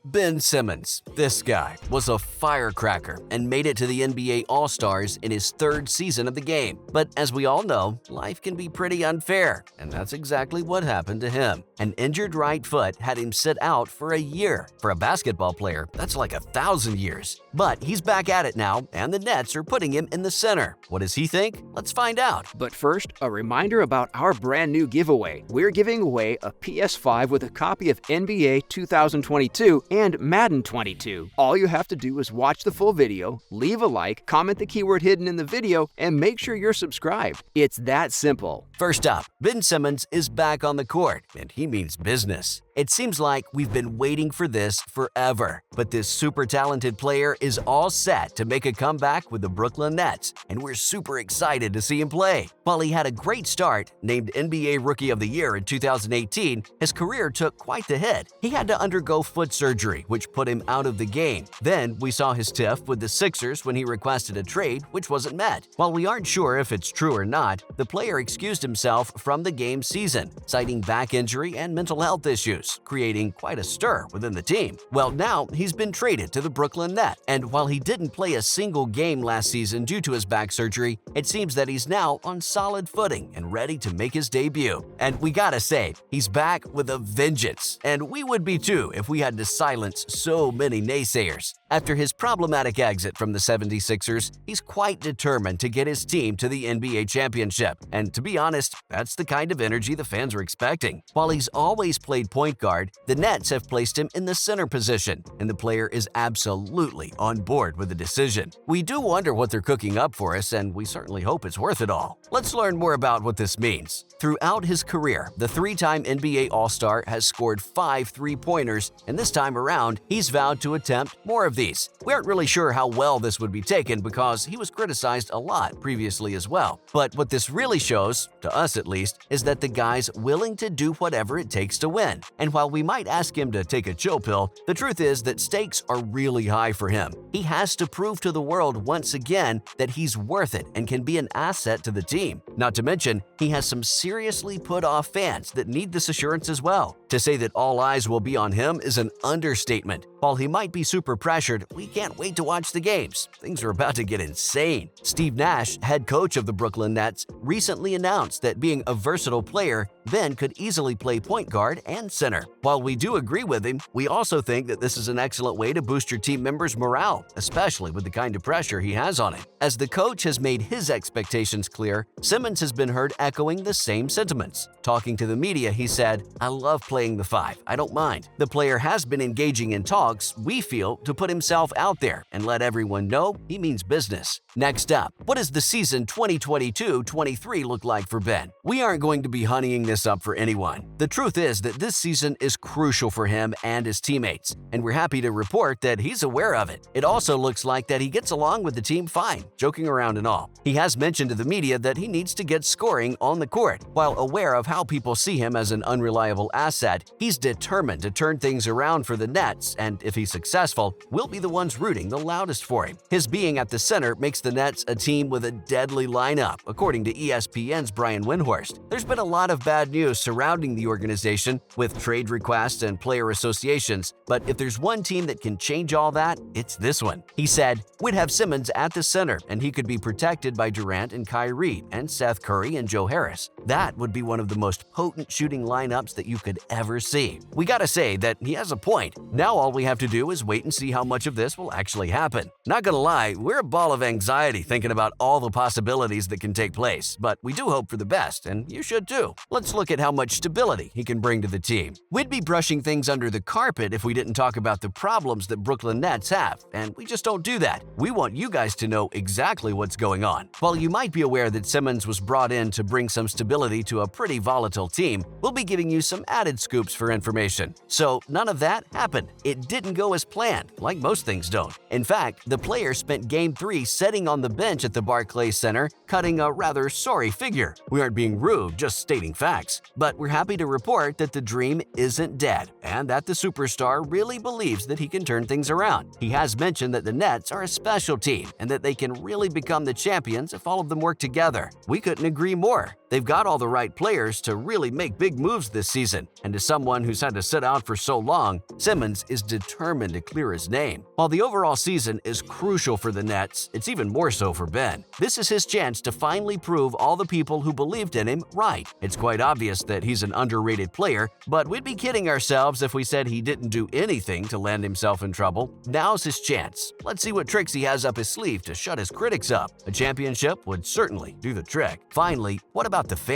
Ben Simmons, this guy, was a firecracker and made it to the NBA All-Stars in his third season of the game. But as we all know, life can be pretty unfair, and that's exactly what happened to him. An injured right foot had him sit out for a year. For a basketball player, that's like 1,000 years. But he's back at it now, and the Nets are putting him in the center. What does he think? Let's find out. But first, a reminder about our brand new giveaway. We're giving away a PS5 with a copy of NBA 2022 and Madden 22. All you have to do is watch the full video, leave a like, comment the keyword hidden in the video, and make sure you're subscribed. It's that simple. First up, Ben Simmons is back on the court, and he means business. It seems like we've been waiting for this forever, but this super talented player is all set to make a comeback with the Brooklyn Nets, and we're super excited to see him play. While he had a great start, named NBA Rookie of the Year in 2018, his career took quite the hit. He had to undergo foot surgery, which put him out of the game. Then we saw his tiff with the Sixers when he requested a trade, which wasn't met. While we aren't sure if it's true or not, the player excused himself from the game season, citing back injury and mental health issues, creating quite a stir within the team. Well, now he's been traded to the Brooklyn Nets, and while he didn't play a single game last season due to his back surgery, it seems that he's now on solid footing and ready to make his debut. And we gotta say, he's back with a vengeance, and we would be too if we had to silence so many naysayers. After his problematic exit from the 76ers, he's quite determined to get his team to the NBA championship, and to be honest, that's the kind of energy the fans are expecting. While he's always played point guard, the Nets have placed him in the center position, and the player is absolutely on board with the decision. We do wonder what they're cooking up for us, and we certainly hope it's worth it all. Let's learn more about what this means. Throughout his career, the three-time NBA All-Star has scored 5 three-pointers, and this time around, he's vowed to attempt more of these. We aren't really sure how well this would be taken because he was criticized a lot previously as well. But what this really shows, to us at least, is that the guy's willing to do whatever it takes to win. And while we might ask him to take a chill pill, the truth is that stakes are really high for him. He has to prove to the world once again that he's worth it and can be an asset to the team. Not to mention, he has some seriously put-off fans that need this assurance as well. To say that all eyes will be on him is an understatement. While he might be super pressured, we can't wait to watch the games. Things are about to get insane. Steve Nash, head coach of the Brooklyn Nets, recently announced that being a versatile player, Ben could easily play point guard and center. While we do agree with him, we also think that this is an excellent way to boost your team members' morale, especially with the kind of pressure he has on him. As the coach has made his expectations clear, Simmons has been heard echoing the same sentiments. Talking to the media, he said, "I love playing the 5. I don't mind." The player has been engaging in talks, we feel, to put himself out there and let everyone know he means business. Next up, what does the season 2022-23 look like for Ben? We aren't going to be honeying this up for anyone. The truth is that this season is crucial for him and his teammates, and we're happy to report that he's aware of it. It also looks like that he gets along with the team fine, joking around and all. He has mentioned to the media that he needs to get scoring on the court. While aware of how people see him as an unreliable asset, he's determined to turn things around for the Nets, and if he's successful, we'll be the ones rooting the loudest for him. His being at the center makes the Nets a team with a deadly lineup, according to ESPN's Brian Windhorst. There's been a lot of bad news surrounding the organization, with trade requests and player associations, but if there's one team that can change all that, it's this one. He said, "We'd have Simmons at the center, and he could be protected by Durant and Kyrie, and Seth Curry and Joe Harris. That would be one of the most potent shooting lineups that you could ever see." We gotta say that he has a point. Now all we have to do is wait and see how much of this will actually happen. Not gonna lie, we're a ball of anxiety thinking about all the possibilities that can take place, but we do hope for the best, and you should too. Let's look at how much stability he can bring to the team. We'd be brushing things under the carpet if we didn't talk about the problems that Brooklyn Nets have, and we just don't do that. We want you guys to know exactly what's going on. While you might be aware that Simmons was brought in to bring some stability to a pretty volatile team, we'll be giving you some added scoops for information. So none of that happened. It didn't go as planned, like most things don't. In fact, the player spent Game 3 sitting on the bench at the Barclays Center, cutting a rather sorry figure. We aren't being rude, just stating facts. But we're happy to report that the dream isn't dead, and that the superstar really believes that he can turn things around. He has mentioned that the Nets are a special team, and that they can really become the champions if all of them work together. We couldn't agree more. They've got got all the right players to really make big moves this season, and as someone who's had to sit out for so long, Simmons is determined to clear his name. While the overall season is crucial for the Nets, it's even more so for Ben. This is his chance to finally prove all the people who believed in him right. It's quite obvious that he's an underrated player, but we'd be kidding ourselves if we said he didn't do anything to land himself in trouble. Now's his chance. Let's see what tricks he has up his sleeve to shut his critics up. A championship would certainly do the trick. Finally, what about the fans?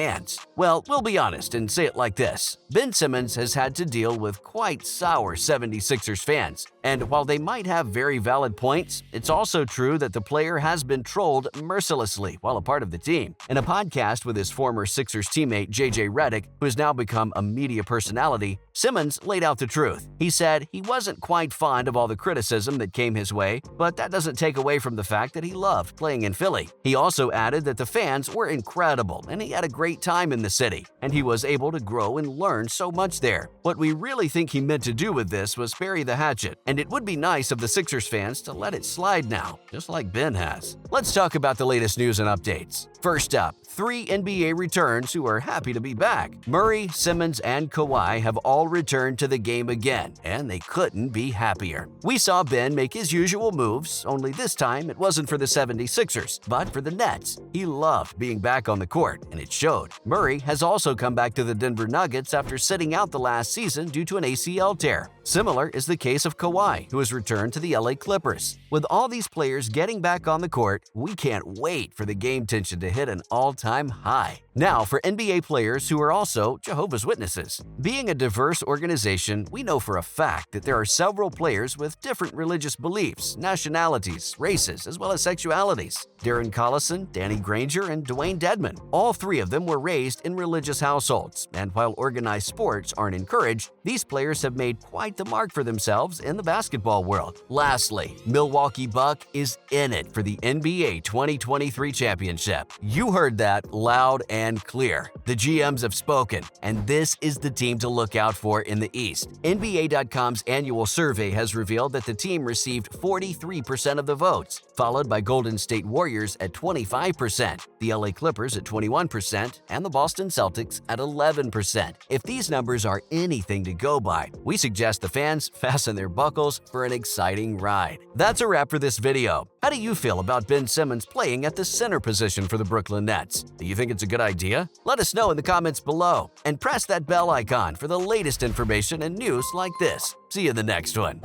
Well, we'll be honest and say it like this. Ben Simmons has had to deal with quite sour 76ers fans, and while they might have very valid points, it's also true that the player has been trolled mercilessly while a part of the team. In a podcast with his former Sixers teammate JJ Redick, who has now become a media personality, Simmons laid out the truth. He said he wasn't quite fond of all the criticism that came his way, but that doesn't take away from the fact that he loved playing in Philly. He also added that the fans were incredible and he had a great time in the city, and he was able to grow and learn so much there. What we really think he meant to do with this was bury the hatchet, and it would be nice of the Sixers fans to let it slide now, just like Ben has. Let's talk about the latest news and updates. First up, 3 NBA returns who are happy to be back. Murray, Simmons, and Kawhi have all returned to the game again, and they couldn't be happier. We saw Ben make his usual moves, only this time it wasn't for the 76ers, but for the Nets. He loved being back on the court, and it showed. Murray has also come back to the Denver Nuggets after sitting out the last season due to an ACL tear. Similar is the case of Kawhi, who has returned to the LA Clippers. With all these players getting back on the court, we can't wait for the game tension to hit an all-time high. Now for NBA players who are also Jehovah's Witnesses. Being a diverse organization, we know for a fact that there are several players with different religious beliefs, nationalities, races, as well as sexualities. Darren Collison, Danny Granger, and Dwayne Dedmon. All 3 of them were raised in religious households, and while organized sports aren't encouraged, these players have made quite the mark for themselves in the basketball world. Lastly, Milwaukee Buck is in it for the NBA 2023 championship. You heard that loud and clear. The GMs have spoken, and this is the team to look out for in the East. NBA.com's annual survey has revealed that the team received 43% of the votes, followed by Golden State Warriors at 25%, the LA Clippers at 21%, and the Boston Celtics at 11%. If these numbers are anything to go by, we suggest the fans fasten their buckles for an exciting ride. That's a wrap for this video. How do you feel about Ben Simmons playing at the center position for the Brooklyn Nets? Do you think it's a good idea? Let us know in the comments below, and press that bell icon for the latest information and news like this. See you in the next one.